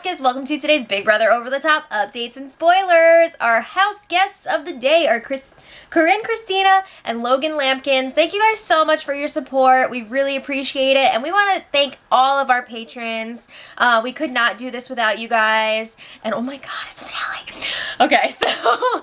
Houseguests, welcome to today's Big Brother Over the Top updates and spoilers. Our house guests of the day are Corinne Christina and Logan Lampkins. Thank you guys so much for your support. We really appreciate it, and we want to thank all of our patrons. We could not do this without you guys, and oh my god, it's the finale. Okay, so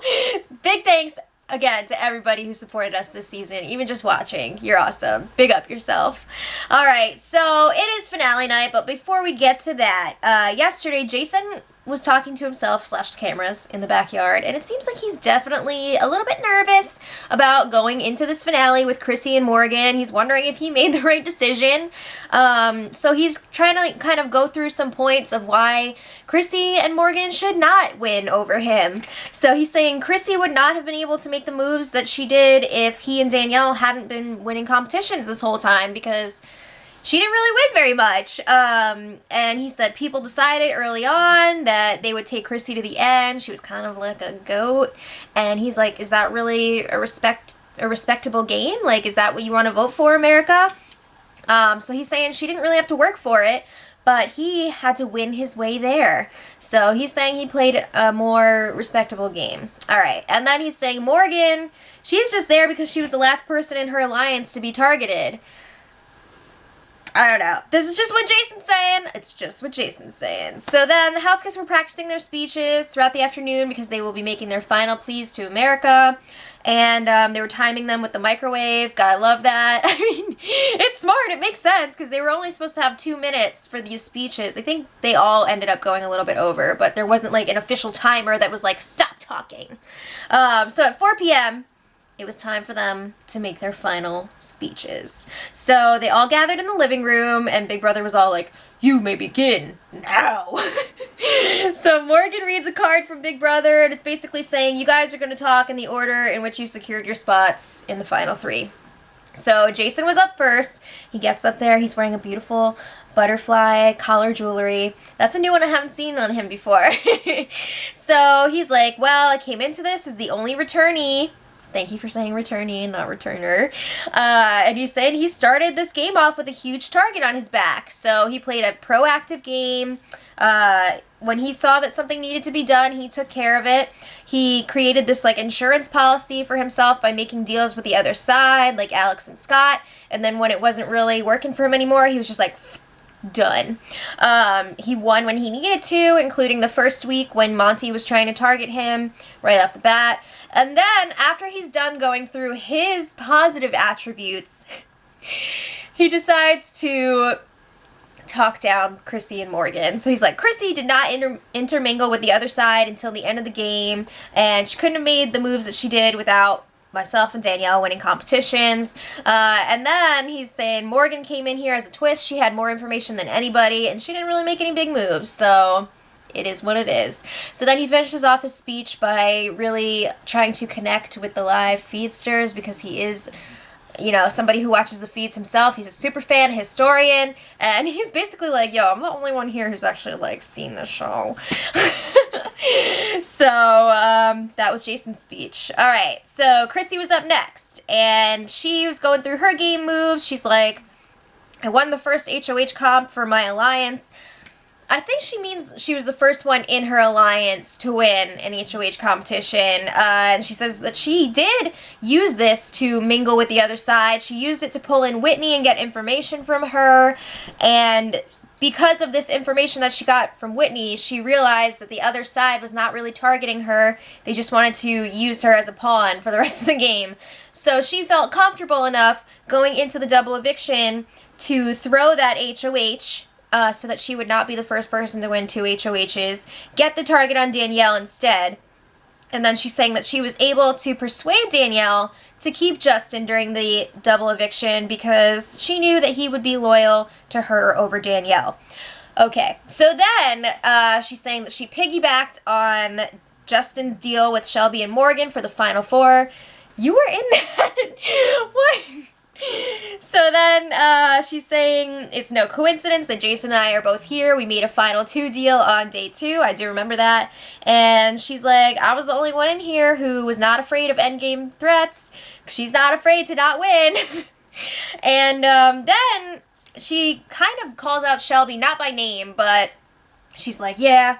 big thanks again to everybody who supported us this season, even just watching. You're awesome. Big up yourself. All right, so it is finale night, but before we get to that, yesterday Jason was talking to himself / cameras in the backyard, and it seems like he's definitely a little bit nervous about going into this finale with Chrissy and Morgan. He's wondering if he made the right decision. So he's trying to kind of go through some points of why Chrissy and Morgan should not win over him. So he's saying Chrissy would not have been able to make the moves that she did if he and Danielle hadn't been winning competitions this whole time, because she didn't really win very much. And he said people decided early on that they would take Chrissy to the end. She was kind of like a goat. And he's like, is that really a respectable game? Like, is that what you want to vote for, America? So he's saying she didn't really have to work for it, but he had to win his way there. So he's saying he played a more respectable game. All right. And then he's saying Morgan, she's just there because she was the last person in her alliance to be targeted. I don't know. This is just what Jason's saying. It's just what Jason's saying. So then the house guests were practicing their speeches throughout the afternoon because they will be making their final pleas to America. And they were timing them with the microwave. Gotta love that. I mean, it's smart. It makes sense because they were only supposed to have 2 minutes for these speeches. I think they all ended up going a little bit over, but there wasn't like an official timer that was like, stop talking. So at 4 p.m., it was time for them to make their final speeches. So they all gathered in the living room, and Big Brother was all like, you may begin now. So Morgan reads a card from Big Brother, and it's basically saying, you guys are going to talk in the order in which you secured your spots in the final 3. So Jason was up first. He gets up there. He's wearing a beautiful butterfly collar jewelry. That's a new one I haven't seen on him before. So he's like, well, I came into this as the only returnee. Thank you for saying returnee, not returner. And he's saying he started this game off with a huge target on his back. So he played a proactive game. When he saw that something needed to be done, he took care of it. He created this like insurance policy for himself by making deals with the other side, like Alex and Scott. And then when it wasn't really working for him anymore, he was just like, done. He won when he needed to, including the first week when Monty was trying to target him right off the bat. And then, after he's done going through his positive attributes, he decides to talk down Chrissy and Morgan. So he's like, Chrissy did not intermingle with the other side until the end of the game, and she couldn't have made the moves that she did without myself and Danielle winning competitions. And then he's saying Morgan came in here as a twist. She had more information than anybody, and she didn't really make any big moves. So it is what it is. So then he finishes off his speech by really trying to connect with the live feedsters, because he is, you know, somebody who watches the feeds himself. He's a super fan, historian, and he's basically like, yo, I'm the only one here who's actually, like, seen the show. So, that was Jason's speech. All right, so Chrissy was up next, and she was going through her game moves. She's like, I won the first HOH comp for my alliance. I think she means she was the first one in her alliance to win an HOH competition, and she says that she did use this to mingle with the other side. She used it to pull in Whitney and get information from her, and because of this information that she got from Whitney, she realized that the other side was not really targeting her. They just wanted to use her as a pawn for the rest of the game. So she felt comfortable enough going into the double eviction to throw that HOH, so that she would not be the first person to win 2 HOHs, get the target on Danielle instead. And then she's saying that she was able to persuade Danielle to keep Justin during the double eviction because she knew that he would be loyal to her over Danielle. Okay, so then she's saying that she piggybacked on Justin's deal with Shelby and Morgan for the Final 4. You were in that? What? So then she's saying it's no coincidence that Jason and I are both here. We made a final 2 deal on day 2. I do remember that. And she's like, I was the only one in here who was not afraid of endgame threats. She's not afraid to not win. And then she kind of calls out Shelby, not by name, but she's like, yeah,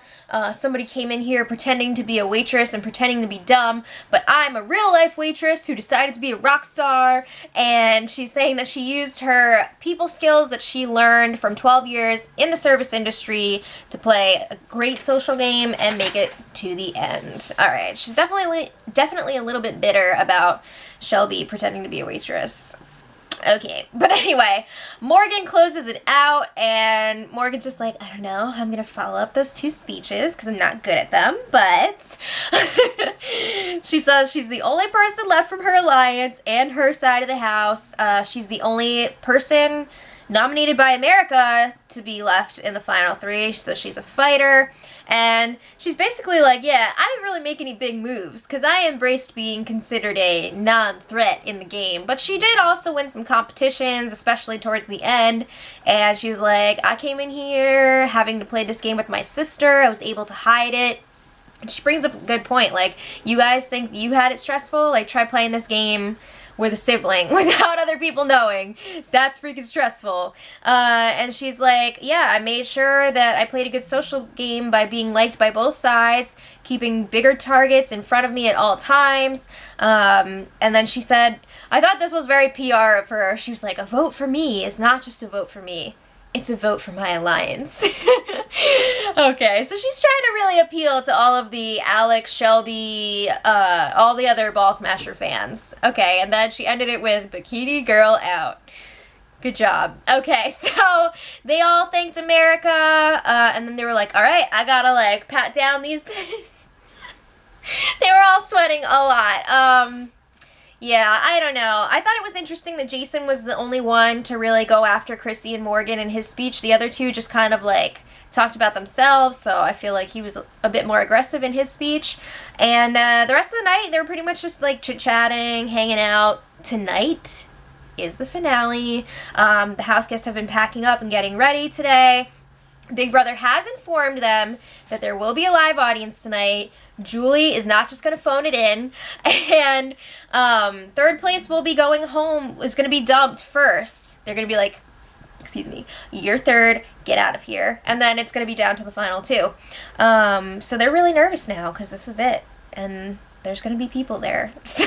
somebody came in here pretending to be a waitress and pretending to be dumb, but I'm a real-life waitress who decided to be a rock star, and she's saying that she used her people skills that she learned from 12 years in the service industry to play a great social game and make it to the end. All right, she's definitely a little bit bitter about Shelby pretending to be a waitress. Okay, but anyway, Morgan closes it out, and Morgan's just like, I don't know, I'm going to follow up those 2 speeches, because I'm not good at them, but she says she's the only person left from her alliance and her side of the house. She's the only person nominated by America to be left in the final 3, so she's a fighter. And she's basically like, yeah, I didn't really make any big moves because I embraced being considered a non-threat in the game. But she did also win some competitions, especially towards the end. And she was like, I came in here having to play this game with my sister. I was able to hide it. And she brings up a good point. Like, you guys think you had it stressful? Like, try playing this game with a sibling without other people knowing. That's freaking stressful. And she's like, yeah, I made sure that I played a good social game by being liked by both sides, keeping bigger targets in front of me at all times. And then she said, I thought this was very PR for her. She was like, a vote for me is not just a vote for me. It's a vote for my alliance. Okay, so she's trying to really appeal to all of the Alex, Shelby, all the other Ball Smasher fans. Okay, and then she ended it with Bikini Girl out. Good job. Okay, so they all thanked America, and then they were like, all right, I gotta, like, pat down these pins. They were all sweating a lot. Yeah, I don't know. I thought it was interesting that Jason was the only one to really go after Chrissy and Morgan in his speech. The other 2 just kind of, like, talked about themselves, so I feel like he was a bit more aggressive in his speech. And the rest of the night, they were pretty much just, like, chit-chatting, hanging out. Tonight is the finale. The house guests have been packing up and getting ready today. Big Brother has informed them that there will be a live audience tonight. Julie is not just going to phone it in. And third place will be going home, is going to be dumped first. They're going to be like, excuse me, you're third, get out of here. And then it's going to be down to the final 2. So they're really nervous now because this is it. And there's going to be people there. So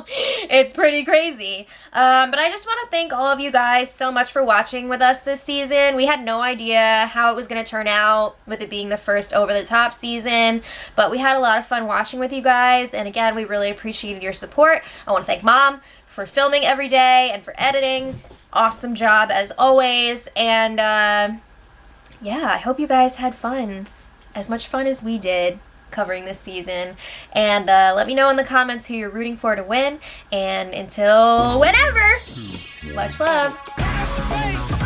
it's pretty crazy. But I just want to thank all of you guys so much for watching with us this season. We had no idea how it was going to turn out with it being the first over-the-top season. But we had a lot of fun watching with you guys. And again, we really appreciated your support. I want to thank Mom for filming every day and for editing. Awesome job as always. And yeah, I hope you guys had fun. As much fun as we did covering this season. And let me know in the comments who you're rooting for to win. And until whenever, much love.